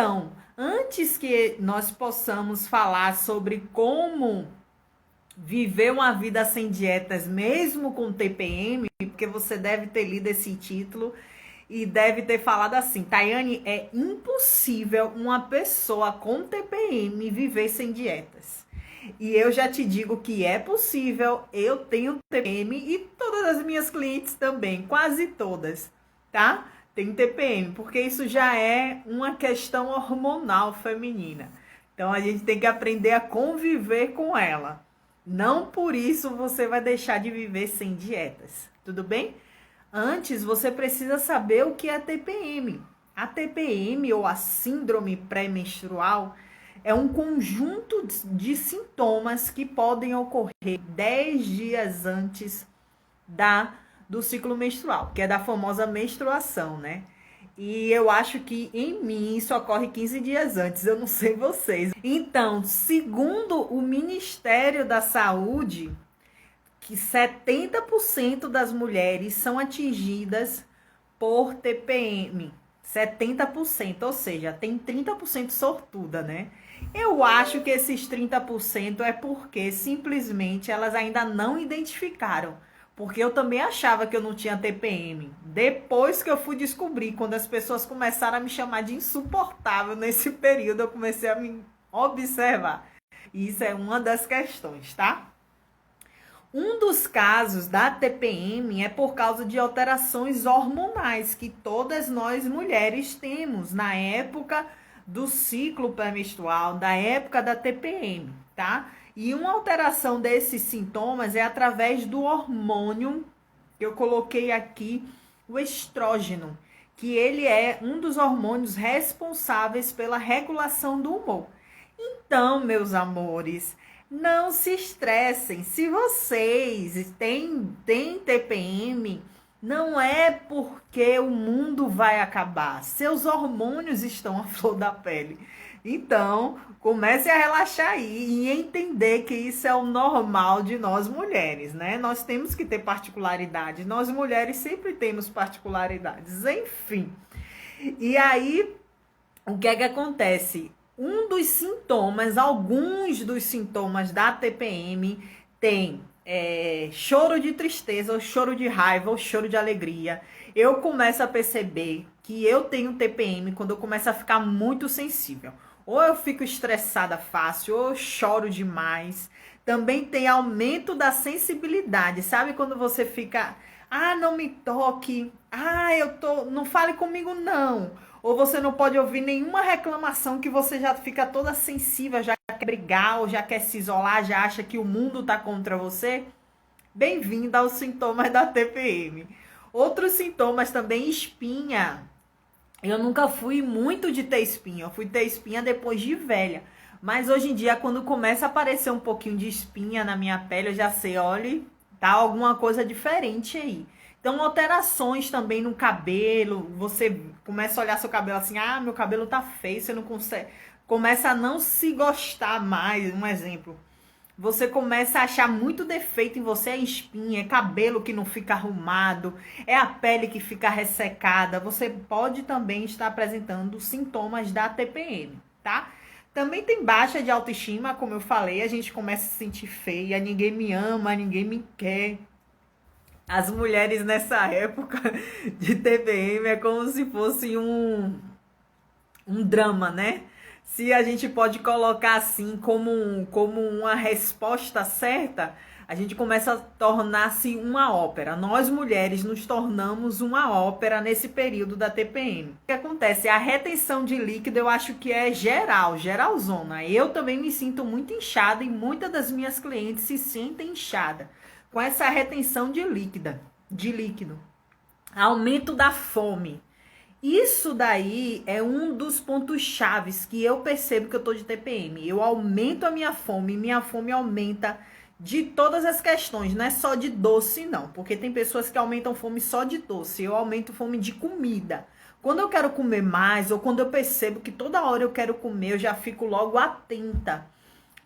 Então, antes que nós possamos falar sobre como viver uma vida sem dietas, mesmo com TPM, porque você deve ter lido esse título e deve ter falado assim: Tayane, é impossível uma pessoa com TPM viver sem dietas. E eu já te digo que é possível, eu tenho TPM e todas as minhas clientes também, quase todas, tá? Tem TPM, porque isso já é uma questão hormonal feminina. Então a gente tem que aprender a conviver com ela. Não por isso você vai deixar de viver sem dietas, tudo bem? Antes, você precisa saber o que é TPM. A TPM, ou a síndrome pré-menstrual, é um conjunto de sintomas que podem ocorrer 10 dias antes do ciclo menstrual, que é da famosa menstruação, né? E eu acho que em mim isso ocorre 15 dias antes, eu não sei vocês. Então, segundo o Ministério da Saúde, que 70% das mulheres são atingidas por TPM. 70%, ou seja, tem 30% sortuda, né? Eu acho que esses 30% é porque simplesmente elas ainda não identificaram. Porque eu também achava que eu não tinha TPM. Depois que eu fui descobrir, quando as pessoas começaram a me chamar de insuportável nesse período, eu comecei a me observar. E isso é uma das questões, tá? Um dos casos da TPM é por causa de alterações hormonais que todas nós mulheres temos na época do ciclo pré-menstrual, da época da TPM, tá? E uma alteração desses sintomas é através do hormônio, que eu coloquei aqui, o estrógeno, que ele é um dos hormônios responsáveis pela regulação do humor. Então, meus amores, não se estressem. Se vocês têm TPM, não é porque o mundo vai acabar. Seus hormônios estão à flor da pele. Então, comece a relaxar aí e entender que isso é o normal de nós mulheres, né? Nós temos que ter particularidades. Nós mulheres sempre temos particularidades. Enfim. E aí, o que é que acontece? Alguns dos sintomas da TPM tem choro de tristeza, ou choro de raiva, ou choro de alegria. Eu começo a perceber que eu tenho TPM quando eu começo a ficar muito sensível. Ou eu fico estressada fácil, ou eu choro demais. Também tem aumento da sensibilidade. Sabe quando você fica, não me toque, não fale comigo não. Ou você não pode ouvir nenhuma reclamação que você já fica toda sensível, já quer brigar, ou já quer se isolar, já acha que o mundo tá contra você? Bem-vinda aos sintomas da TPM. Outros sintomas também, espinha. Eu nunca fui muito de ter espinha, eu fui ter espinha depois de velha. Mas hoje em dia, quando começa a aparecer um pouquinho de espinha na minha pele, eu já sei, olha, tá alguma coisa diferente aí. Então, alterações também no cabelo, você começa a olhar seu cabelo assim, meu cabelo tá feio, você não consegue, começa a não se gostar mais, um exemplo. Você começa a achar muito defeito em você, é espinha, é cabelo que não fica arrumado, é a pele que fica ressecada. Você pode também estar apresentando sintomas da TPM, tá? Também tem baixa de autoestima, como eu falei, a gente começa a se sentir feia, ninguém me ama, ninguém me quer. As mulheres nessa época de TPM é como se fosse um drama, né? Se a gente pode colocar assim como uma resposta certa, a gente começa a tornar-se uma ópera. Nós mulheres nos tornamos uma ópera nesse período da TPM. O que acontece? A retenção de líquido eu acho que é geralzona. Eu também me sinto muito inchada e muitas das minhas clientes se sentem inchadas com essa retenção de líquido. Aumento da fome. Isso daí é um dos pontos chaves que eu percebo que eu tô de TPM. Eu aumento a minha fome aumenta de todas as questões, não é só de doce não, porque tem pessoas que aumentam fome só de doce, eu aumento fome de comida. Quando eu quero comer mais, ou quando eu percebo que toda hora eu quero comer, eu já fico logo atenta.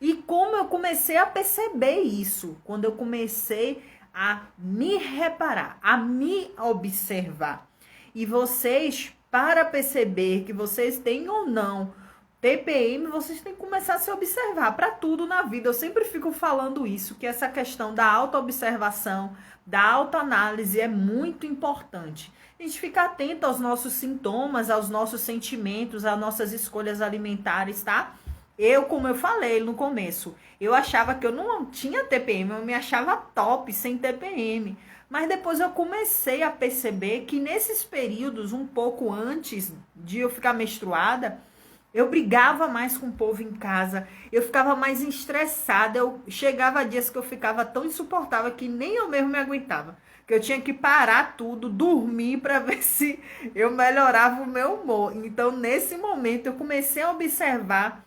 E como eu comecei a perceber isso, quando eu comecei a me reparar, a me observar. E vocês para perceber que vocês têm ou não TPM, vocês têm que começar a se observar para tudo na vida. Eu sempre fico falando isso, que essa questão da autoobservação, da autoanálise é muito importante. A gente fica atento aos nossos sintomas, aos nossos sentimentos, às nossas escolhas alimentares, tá? Como eu falei no começo, eu achava que eu não tinha TPM, eu me achava top sem TPM. Mas depois eu comecei a perceber que nesses períodos, um pouco antes de eu ficar menstruada, eu brigava mais com o povo em casa, eu ficava mais estressada, eu chegava a dias que eu ficava tão insuportável que nem eu mesmo me aguentava. Que eu tinha que parar tudo, dormir para ver se eu melhorava o meu humor. Então, nesse momento, eu comecei a observar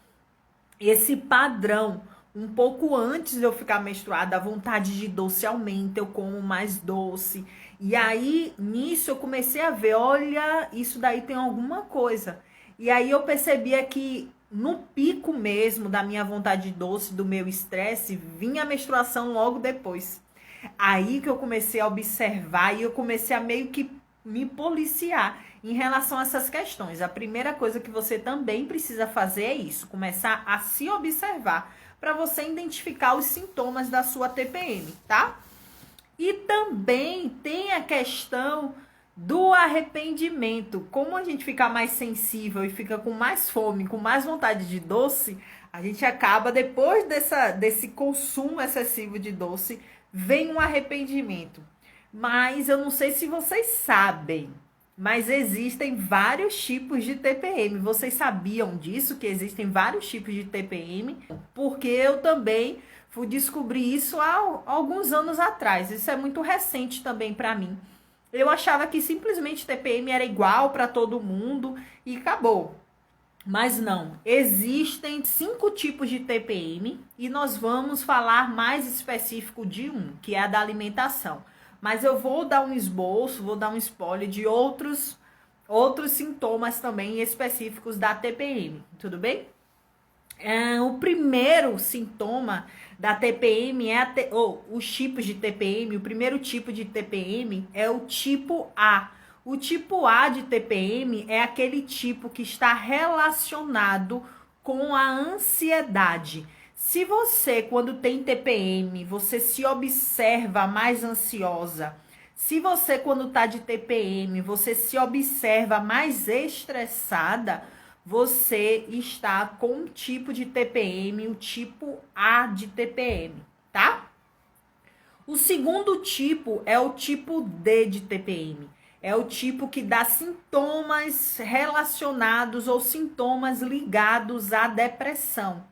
esse padrão. Um pouco antes de eu ficar menstruada, a vontade de doce aumenta, eu como mais doce. E aí, nisso, eu comecei a ver, olha, isso daí tem alguma coisa. E aí eu percebia que no pico mesmo da minha vontade de doce, do meu estresse, vinha a menstruação logo depois. Aí que eu comecei a observar e eu comecei a meio que me policiar em relação a essas questões. A primeira coisa que você também precisa fazer é isso, começar a se observar para você identificar os sintomas da sua TPM, tá? E também tem a questão do arrependimento. Como a gente fica mais sensível e fica com mais fome, com mais vontade de doce, a gente acaba, depois desse consumo excessivo de doce, vem um arrependimento. Mas eu não sei se vocês sabem, mas existem vários tipos de TPM. Vocês sabiam disso, que existem vários tipos de TPM? Porque eu também fui descobrir isso há alguns anos atrás. Isso é muito recente também para mim. Eu achava que simplesmente TPM era igual para todo mundo e acabou. Mas não, existem 5 tipos de TPM e nós vamos falar mais específico de um, que é a da alimentação. Mas eu vou dar um esboço, vou dar um spoiler de outros sintomas também específicos da TPM, tudo bem? O primeiro sintoma da TPM os tipos de TPM, o primeiro tipo de TPM é o tipo A. O tipo A de TPM é aquele tipo que está relacionado com a ansiedade. Se você, quando tem TPM, você se observa mais ansiosa, se você, quando tá de TPM, você se observa mais estressada, você está com um tipo de TPM, o tipo A de TPM, tá? O segundo tipo é o tipo D de TPM. É o tipo que dá sintomas relacionados ou sintomas ligados à depressão.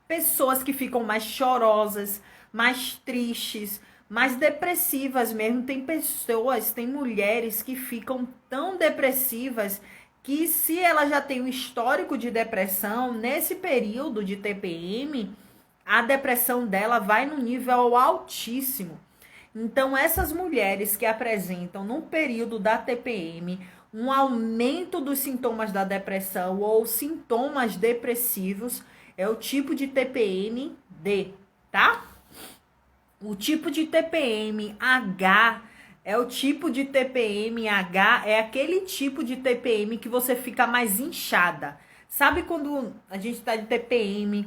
Pessoas que ficam mais chorosas, mais tristes, mais depressivas mesmo. Tem mulheres que ficam tão depressivas que se ela já tem um histórico de depressão, nesse período de TPM, a depressão dela vai no nível altíssimo. Então, essas mulheres que apresentam no período da TPM um aumento dos sintomas da depressão ou sintomas depressivos, é o tipo de TPM D, tá? O tipo de TPM H é o tipo de TPM H, é aquele tipo de TPM que você fica mais inchada. Sabe quando a gente tá de TPM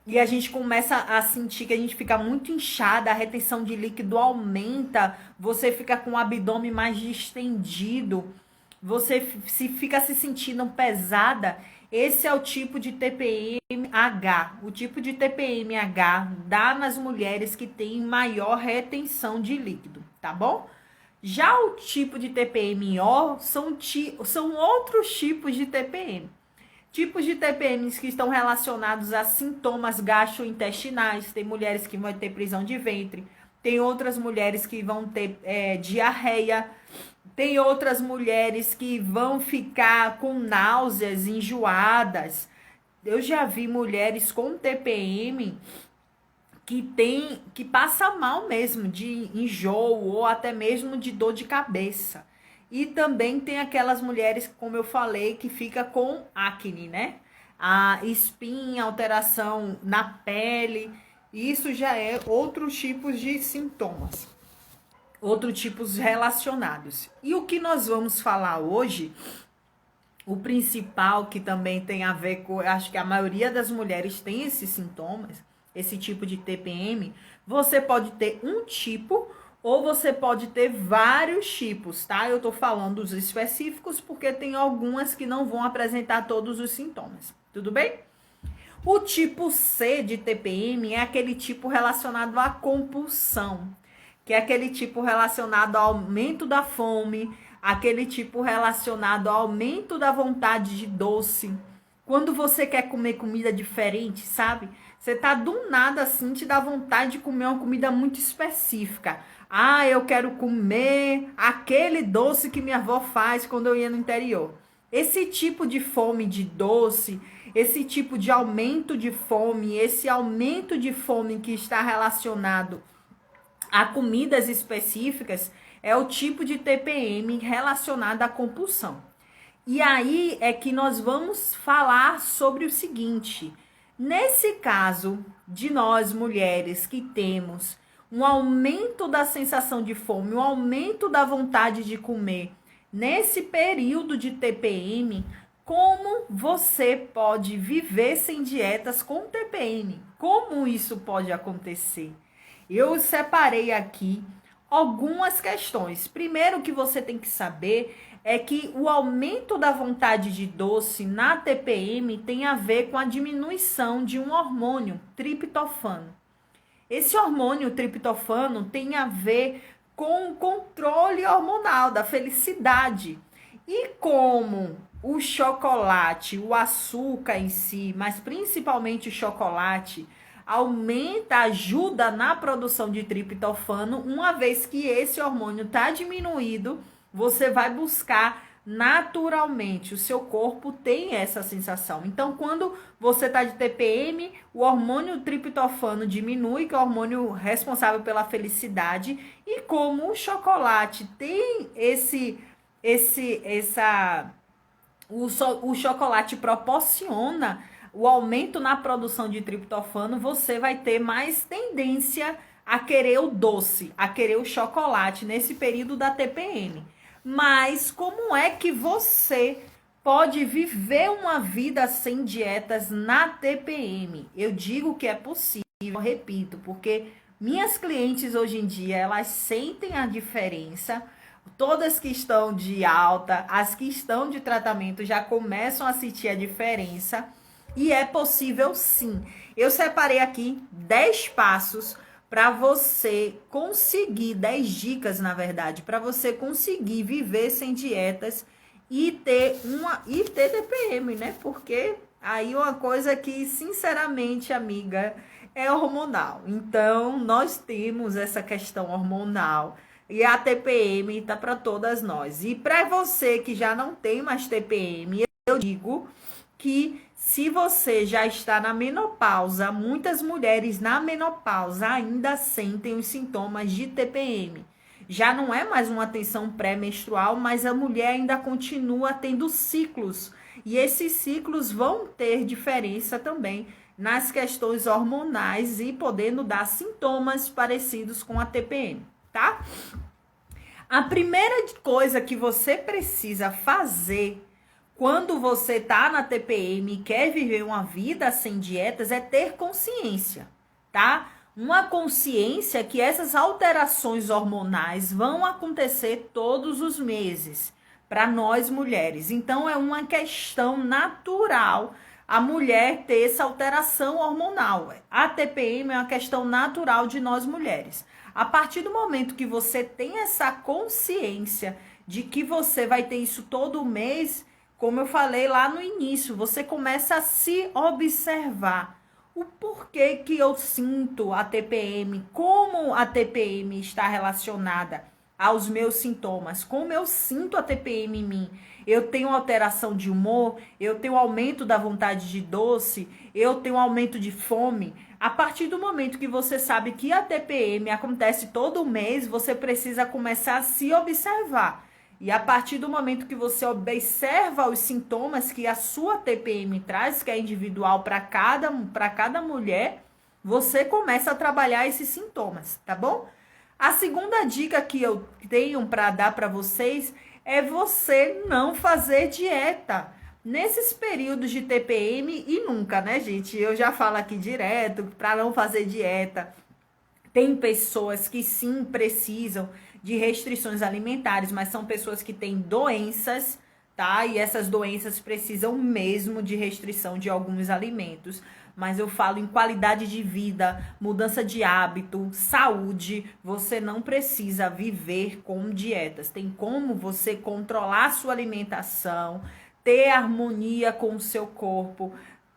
e a gente começa a sentir que a gente fica muito inchada, a retenção de líquido aumenta, você fica com o abdômen mais distendido, você fica se sentindo pesada? Esse é o tipo de TPM-H. O tipo de TPM-H dá nas mulheres que têm maior retenção de líquido, tá bom? Já o tipo de TPM-O são outros tipos de TPM. Tipos de TPMs que estão relacionados a sintomas gastrointestinais. Tem mulheres que vão ter prisão de ventre. Tem outras mulheres que vão ter diarreia. Tem outras mulheres que vão ficar com náuseas, enjoadas. Eu já vi mulheres com TPM que passa mal mesmo de enjoo ou até mesmo de dor de cabeça. E também tem aquelas mulheres, como eu falei, que fica com acne, né? A espinha, alteração na pele. Isso já é outros tipos de sintomas. Outros tipos relacionados. E o que nós vamos falar hoje O principal, que também tem a ver com, acho que a maioria das mulheres tem esses sintomas, esse tipo de TPM, você pode ter um tipo ou você pode ter vários tipos, tá? Eu tô falando dos específicos porque tem algumas que não vão apresentar todos os sintomas, tudo bem? O tipo C de TPM é aquele tipo relacionado à compulsão, que é aquele tipo relacionado ao aumento da fome, aquele tipo relacionado ao aumento da vontade de doce. Quando você quer comer comida diferente, sabe? Você tá do nada assim, te dá vontade de comer uma comida muito específica. Ah, eu quero comer aquele doce que minha avó faz quando eu ia no interior. Esse tipo de fome de doce, esse tipo de aumento de fome, esse aumento de fome que está relacionado a comidas específicas, é o tipo de TPM relacionado à compulsão. E aí é que nós vamos falar sobre o seguinte: nesse caso de nós mulheres que temos um aumento da sensação de fome, um aumento da vontade de comer, nesse período de TPM, como você pode viver sem dietas com TPM? Como isso pode acontecer? Eu separei aqui algumas questões. Primeiro que você tem que saber é que o aumento da vontade de doce na TPM tem a ver com a diminuição de um hormônio, triptofano. Esse hormônio triptofano tem a ver com o controle hormonal da felicidade. E como o chocolate, o açúcar em si, mas principalmente o chocolate, aumenta, ajuda na produção de triptofano, uma vez que esse hormônio está diminuído, você vai buscar naturalmente, o seu corpo tem essa sensação. Então, quando você está de TPM, o hormônio triptofano diminui, que é o hormônio responsável pela felicidade, e como o chocolate tem o chocolate proporciona o aumento na produção de triptofano, você vai ter mais tendência a querer o doce, a querer o chocolate nesse período da TPM. Mas como é que você pode viver uma vida sem dietas na TPM? Eu digo que é possível, repito, porque minhas clientes hoje em dia, elas sentem a diferença. Todas que estão de alta, as que estão de tratamento já começam a sentir a diferença. E é possível sim. Eu separei aqui 10 passos para você conseguir, 10 dicas, na verdade, para você conseguir viver sem dietas e ter TPM, né? Porque aí uma coisa que, sinceramente, amiga, é hormonal. Então, nós temos essa questão hormonal e a TPM tá para todas nós. E para você que já não tem mais TPM, eu digo que se você já está na menopausa, muitas mulheres na menopausa ainda sentem os sintomas de TPM. Já não é mais uma tensão pré-menstrual, mas a mulher ainda continua tendo ciclos. E esses ciclos vão ter diferença também nas questões hormonais e podendo dar sintomas parecidos com a TPM, tá? A primeira coisa que você precisa fazer quando você tá na TPM e quer viver uma vida sem dietas é ter consciência, tá? Uma consciência que essas alterações hormonais vão acontecer todos os meses para nós mulheres. Então é uma questão natural a mulher ter essa alteração hormonal. A TPM é uma questão natural de nós mulheres. A partir do momento que você tem essa consciência de que você vai ter isso todo mês, como eu falei lá no início, você começa a se observar. O porquê que eu sinto a TPM, como a TPM está relacionada aos meus sintomas, como eu sinto a TPM em mim. Eu tenho alteração de humor, eu tenho aumento da vontade de doce, eu tenho aumento de fome. A partir do momento que você sabe que a TPM acontece todo mês, você precisa começar a se observar. E a partir do momento que você observa os sintomas que a sua TPM traz, que é individual para cada mulher, você começa a trabalhar esses sintomas, tá bom? A segunda dica que eu tenho para dar para vocês é você não fazer dieta. Nesses períodos de TPM e nunca, né, gente? Eu já falo aqui direto para não fazer dieta. Tem pessoas que sim precisam de restrições alimentares, mas são pessoas que têm doenças, tá? E essas doenças precisam mesmo de restrição de alguns alimentos. Mas eu falo em qualidade de vida, mudança de hábito, saúde. Você não precisa viver com dietas. Tem como você controlar a sua alimentação, ter harmonia com o seu corpo,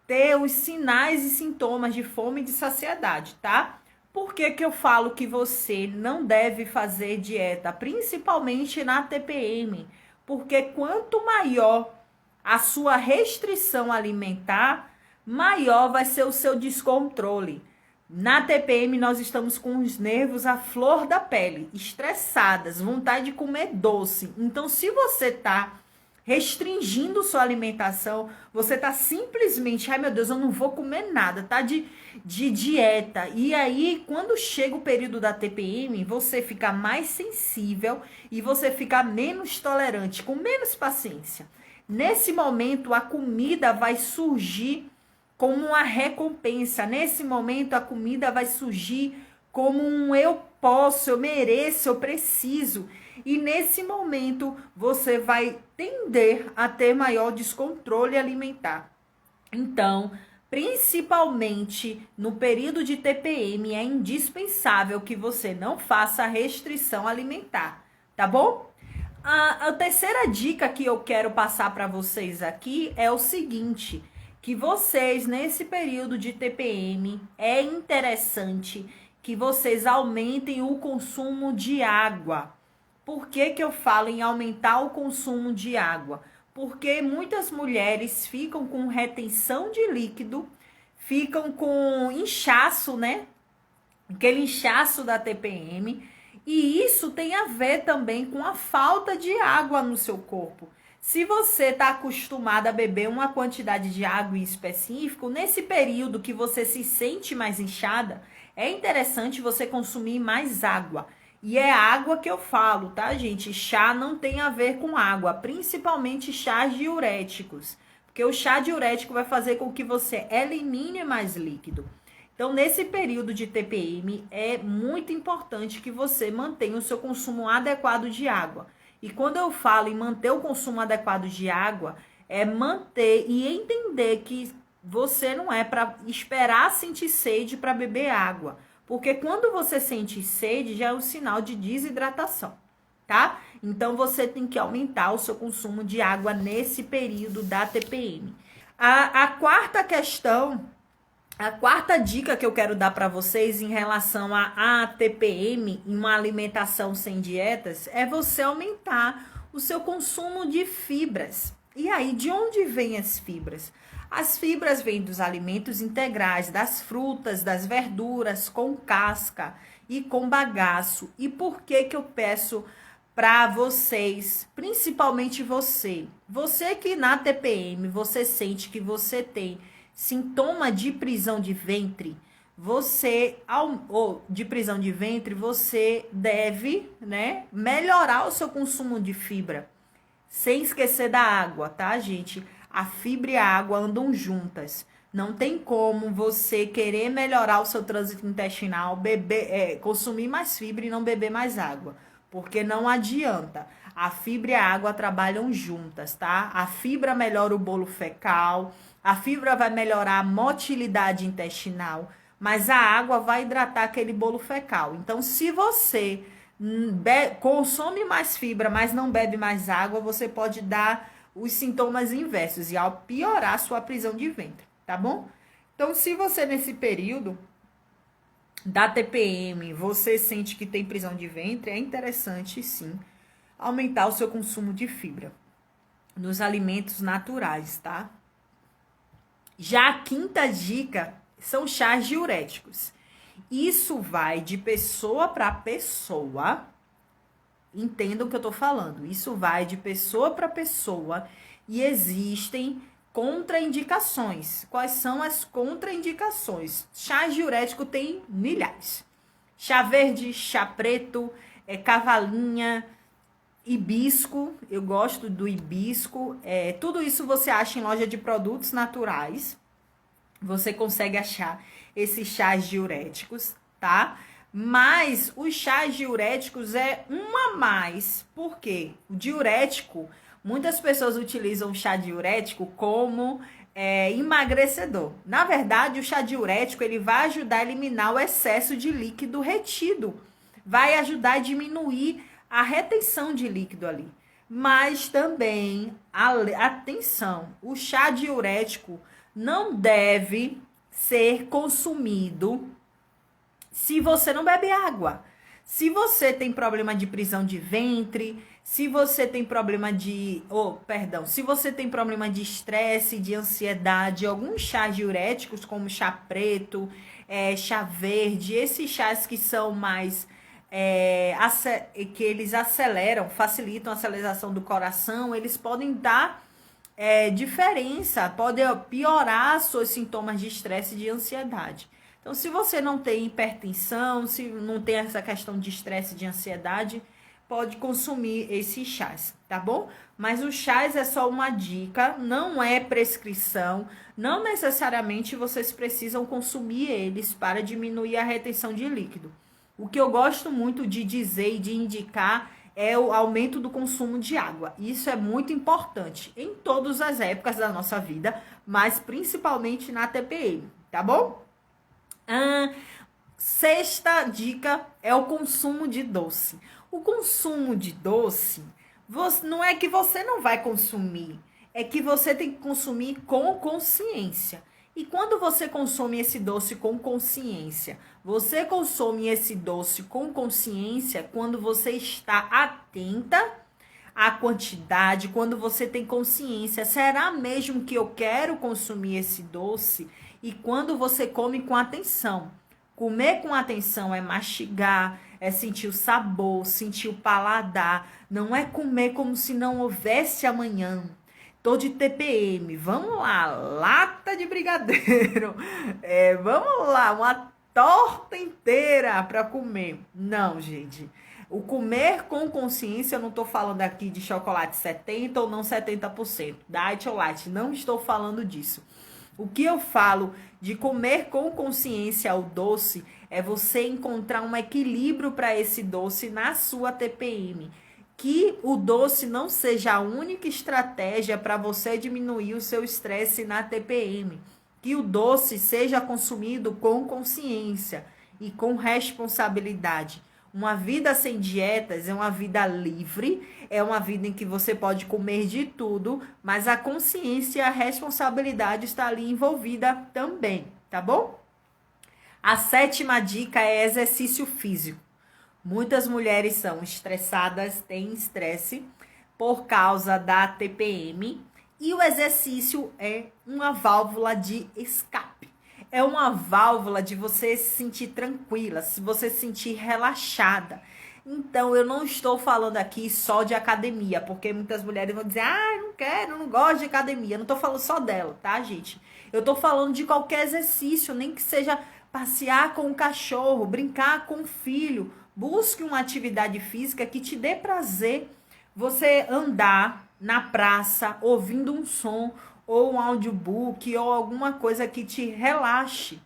ter os sinais e sintomas de fome e de saciedade, tá? Por que que eu falo que você não deve fazer dieta, principalmente na TPM? Porque quanto maior a sua restrição alimentar, maior vai ser o seu descontrole. Na TPM, nós estamos com os nervos à flor da pele, estressadas, vontade de comer doce. Então, se você tá restringindo sua alimentação, você tá simplesmente, ai meu Deus, eu não vou comer nada, tá de dieta. E aí, quando chega o período da TPM, você fica mais sensível e você fica menos tolerante, com menos paciência. Nesse momento, a comida vai surgir como uma recompensa. Nesse momento, a comida vai surgir como um eu posso, eu mereço, eu preciso. E nesse momento, você vai tender a ter maior descontrole alimentar. Então, principalmente no período de TPM, é indispensável que você não faça restrição alimentar, tá bom? A terceira dica que eu quero passar para vocês aqui é o seguinte, que vocês, nesse período de TPM, é interessante que vocês aumentem o consumo de água. Por que que eu falo em aumentar o consumo de água? Porque muitas mulheres ficam com retenção de líquido, ficam com inchaço, né? Aquele inchaço da TPM. E isso tem a ver também com a falta de água no seu corpo. Se você está acostumado a beber uma quantidade de água em específico, nesse período que você se sente mais inchada, é interessante você consumir mais água. E é água que eu falo, tá, gente? Chá não tem a ver com água, principalmente chás diuréticos. Porque o chá diurético vai fazer com que você elimine mais líquido. Então, nesse período de TPM, é muito importante que você mantenha o seu consumo adequado de água. E quando eu falo em manter o consumo adequado de água, é manter e entender que você não é para esperar sentir sede para beber água. Porque quando você sente sede, já é um sinal de desidratação, tá? Então, você tem que aumentar o seu consumo de água nesse período da TPM. A quarta questão, a quarta dica que eu quero dar para vocês em relação a TPM, em uma alimentação sem dietas, é você aumentar o seu consumo de fibras. E aí, de onde vêm as fibras? As fibras vêm dos alimentos integrais, das frutas, das verduras, com casca e com bagaço. E por que que eu peço para vocês, principalmente você que na TPM, você sente que você tem sintoma de prisão de ventre, você deve, né, melhorar o seu consumo de fibra, sem esquecer da água, tá, gente? A fibra e a água andam juntas. Não tem como você querer melhorar o seu trânsito intestinal, consumir mais fibra e não beber mais água, porque não adianta. A fibra e a água trabalham juntas, tá? A fibra melhora o bolo fecal, a fibra vai melhorar a motilidade intestinal, mas a água vai hidratar aquele bolo fecal. Então, se você consome mais fibra, mas não bebe mais água, você pode dar os sintomas inversos e ao piorar a sua prisão de ventre, tá bom? Então, se você nesse período da TPM, você sente que tem prisão de ventre, é interessante sim aumentar o seu consumo de fibra nos alimentos naturais, tá? Já a quinta dica são chás diuréticos. Isso vai de pessoa para pessoa. Entendam o que eu tô falando. Isso vai de pessoa para pessoa e existem contraindicações. Quais são as contraindicações? Chá diurético tem milhares. Chá verde, chá preto, cavalinha, hibisco, eu gosto do hibisco. Tudo isso você acha em loja de produtos naturais. Você consegue achar esses chás diuréticos, tá? Mas os chás diuréticos é um a mais. Por quê? O diurético, muitas pessoas utilizam o chá diurético como emagrecedor. Na verdade, o chá diurético ele vai ajudar a eliminar o excesso de líquido retido. Vai ajudar a diminuir a retenção de líquido ali. Mas também, atenção, o chá diurético não deve ser consumido se você não bebe água. Se você tem problema de prisão de ventre, se você tem problema se você tem problema de estresse, de ansiedade, alguns chás diuréticos, como chá preto, chá verde, esses chás que são mais que eles facilitam a aceleração do coração, eles podem dar diferença, podem piorar seus sintomas de estresse e de ansiedade. Então, se você não tem hipertensão, se não tem essa questão de estresse e de ansiedade, pode consumir esses chás, tá bom? Mas os chás é só uma dica, não é prescrição, não necessariamente vocês precisam consumir eles para diminuir a retenção de líquido. O que eu gosto muito de dizer e de indicar é o aumento do consumo de água. Isso é muito importante em todas as épocas da nossa vida, mas principalmente na TPM, tá bom? Sexta dica é o consumo de doce. O consumo de doce, não é que você não vai consumir, é que você tem que consumir com consciência. E quando você consome esse doce com consciência, você consome esse doce com consciência quando você está atenta à quantidade, quando você tem consciência, será mesmo que eu quero consumir esse doce? E quando você come com atenção. Comer com atenção é mastigar, é sentir o sabor, sentir o paladar. Não é comer como se não houvesse amanhã. Tô de TPM, vamos lá, lata de brigadeiro. Vamos lá, uma torta inteira para comer. Não, gente. O comer com consciência, eu não tô falando aqui de chocolate 70% ou não 70%. Diet ou light, não estou falando disso. O que eu falo de comer com consciência o doce é você encontrar um equilíbrio para esse doce na sua TPM. Que o doce não seja a única estratégia para você diminuir o seu estresse na TPM. Que o doce seja consumido com consciência e com responsabilidade. Uma vida sem dietas é uma vida livre, é uma vida em que você pode comer de tudo, mas a consciência e a responsabilidade está ali envolvida também, tá bom? A sétima dica é exercício físico. Muitas mulheres são estressadas, têm estresse por causa da TPM e o exercício é uma válvula de escape. É uma válvula de você se sentir tranquila, se você se sentir relaxada. Então, eu não estou falando aqui só de academia, porque muitas mulheres vão dizer, não quero, não gosto de academia. Eu não estou falando só dela, tá, gente? Eu estou falando de qualquer exercício, nem que seja passear com o cachorro, brincar com o filho. Busque uma atividade física que te dê prazer. Você andar na praça, ouvindo um som, ou um audiobook, ou alguma coisa que te relaxe.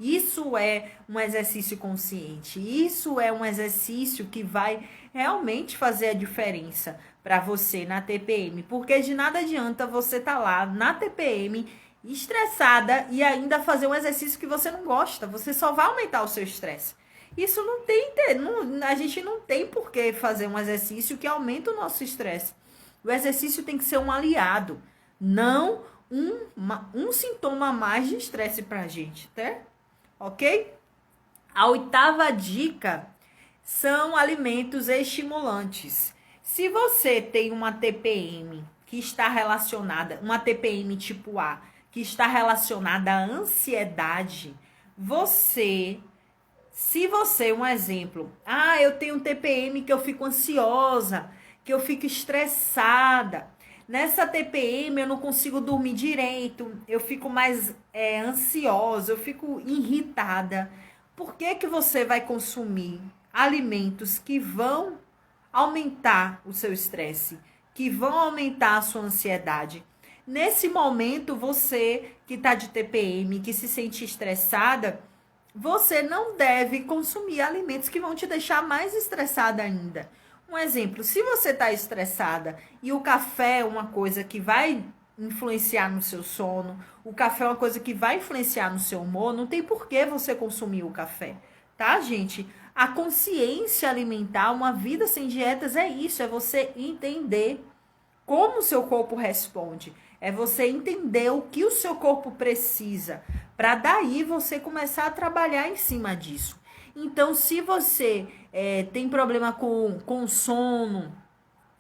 Isso é um exercício consciente. Isso é um exercício que vai realmente fazer a diferença para você na TPM. Porque de nada adianta você estar lá na TPM estressada e ainda fazer um exercício que você não gosta. Você só vai aumentar o seu estresse. Isso a gente não tem por que fazer um exercício que aumenta o nosso estresse. O exercício tem que ser um aliado, não um sintoma a mais de estresse pra gente, tá? Ok? A oitava dica são alimentos estimulantes. Se você tem uma TPM que está relacionada, uma TPM tipo A, que está relacionada à ansiedade, um exemplo, eu tenho um TPM que eu fico ansiosa, que eu fico estressada. Nessa TPM eu não consigo dormir direito, eu fico mais ansiosa, eu fico irritada. Por que que você vai consumir alimentos que vão aumentar o seu estresse, que vão aumentar a sua ansiedade. Nesse momento, você que está de TPM, que se sente estressada, você não deve consumir alimentos que vão te deixar mais estressada ainda. Um exemplo, se você está estressada e o café é uma coisa que vai influenciar no seu sono, o café é uma coisa que vai influenciar no seu humor, não tem por que você consumir o café, tá, gente? A consciência alimentar, uma vida sem dietas é isso, é você entender como o seu corpo responde, é você entender o que o seu corpo precisa, para daí você começar a trabalhar em cima disso. Então, se você tem problema com sono,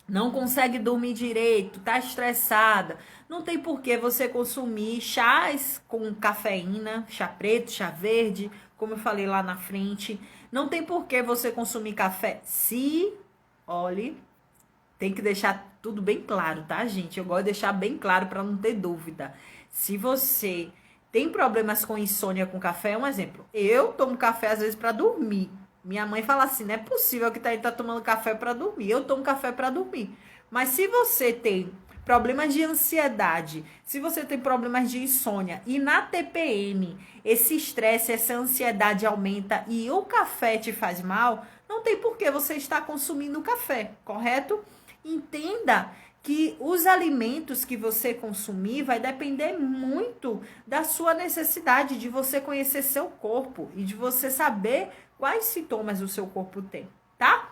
não consegue dormir direito, tá estressada, não tem por que você consumir chás com cafeína, chá preto, chá verde, como eu falei lá na frente. Não tem por que você consumir café. Olhe, tem que deixar tudo bem claro, tá, gente? Eu gosto de deixar bem claro para não ter dúvida. Se você tem problemas com insônia com café, é um exemplo. Eu tomo café às vezes para dormir. Minha mãe fala assim, não é possível que tá tomando café para dormir. Eu tomo café para dormir. Mas se você tem problemas de ansiedade, se você tem problemas de insônia e na TPM esse estresse, essa ansiedade aumenta e o café te faz mal, não tem por que você estar consumindo café, correto? Entenda que os alimentos que você consumir vai depender muito da sua necessidade, de você conhecer seu corpo e de você saber quais sintomas o seu corpo tem, tá?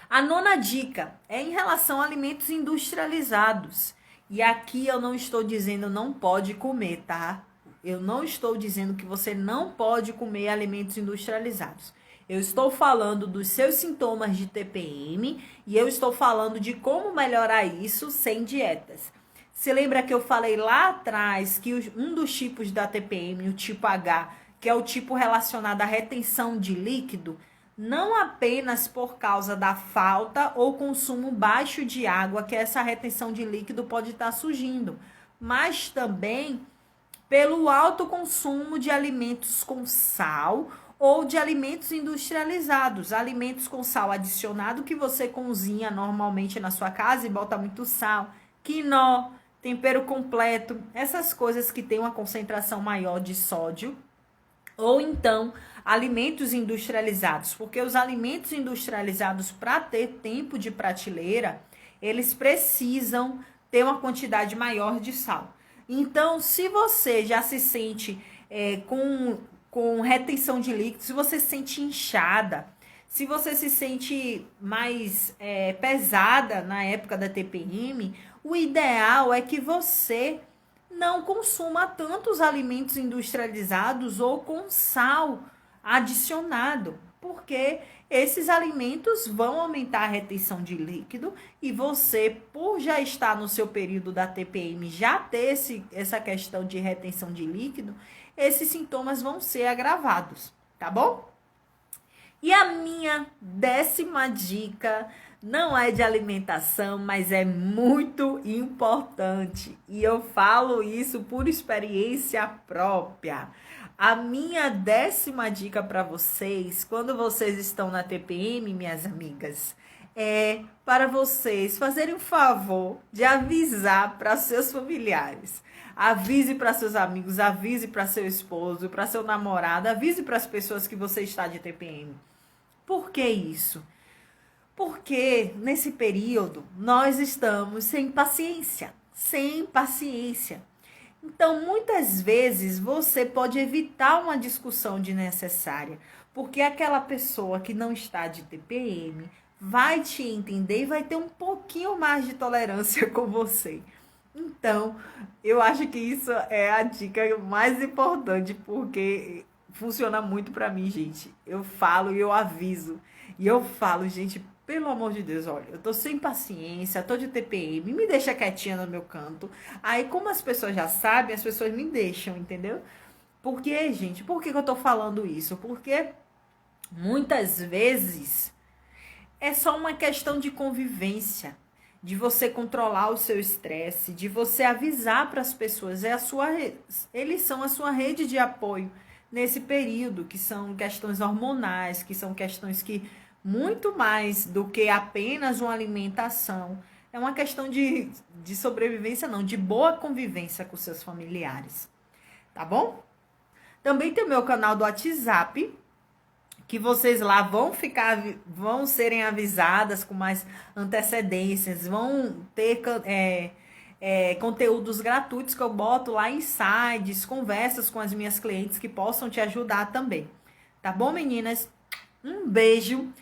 A nona dica é em relação a alimentos industrializados. E aqui eu não estou dizendo não pode comer, tá? Eu não estou dizendo que você não pode comer alimentos industrializados. Eu estou falando dos seus sintomas de TPM e eu estou falando de como melhorar isso sem dietas. Se lembra que eu falei lá atrás que um dos tipos da TPM, o tipo H, que é o tipo relacionado à retenção de líquido, não apenas por causa da falta ou consumo baixo de água que essa retenção de líquido pode estar surgindo, mas também pelo alto consumo de alimentos com sal ou de alimentos industrializados, alimentos com sal adicionado que você cozinha normalmente na sua casa e bota muito sal, quinó, tempero completo, essas coisas que têm uma concentração maior de sódio, ou então alimentos industrializados, porque os alimentos industrializados, para ter tempo de prateleira, eles precisam ter uma quantidade maior de sal. Então, se você já se sente com retenção de líquido, se você se sente inchada, se você se sente mais pesada na época da TPM, o ideal é que você não consuma tantos alimentos industrializados ou com sal adicionado, porque esses alimentos vão aumentar a retenção de líquido e você, por já estar no seu período da TPM, já ter essa questão de retenção de líquido, esses sintomas vão ser agravados, tá bom? E a minha 10ª dica não é de alimentação, mas é muito importante. E eu falo isso por experiência própria. A minha 10ª dica para vocês, quando vocês estão na TPM, minhas amigas, é para vocês fazerem o favor de avisar para seus familiares. Avise para seus amigos, avise para seu esposo, para seu namorado, avise para as pessoas que você está de TPM. Por que isso? Porque nesse período nós estamos sem paciência. Então, muitas vezes você pode evitar uma discussão desnecessária, porque aquela pessoa que não está de TPM vai te entender e vai ter um pouquinho mais de tolerância com você. Então, eu acho que isso é a dica mais importante, porque funciona muito pra mim, gente. Eu falo e eu aviso. E eu falo, gente, pelo amor de Deus, olha, eu tô sem paciência, tô de TPM, me deixa quietinha no meu canto. Aí, como as pessoas já sabem, as pessoas me deixam, entendeu? Por quê, gente? Por que eu tô falando isso? Porque muitas vezes é só uma questão de convivência, de você controlar o seu estresse, de você avisar para as pessoas. Eles são a sua rede de apoio nesse período, que são questões hormonais, que são questões que muito mais do que apenas uma alimentação. É uma questão de sobrevivência, não, de boa convivência com seus familiares. Tá bom? Também tem o meu canal do WhatsApp, que vocês lá vão serem avisadas com mais antecedências, vão ter conteúdos gratuitos que eu boto lá, insights, conversas com as minhas clientes que possam te ajudar também. Tá bom, meninas? Um beijo.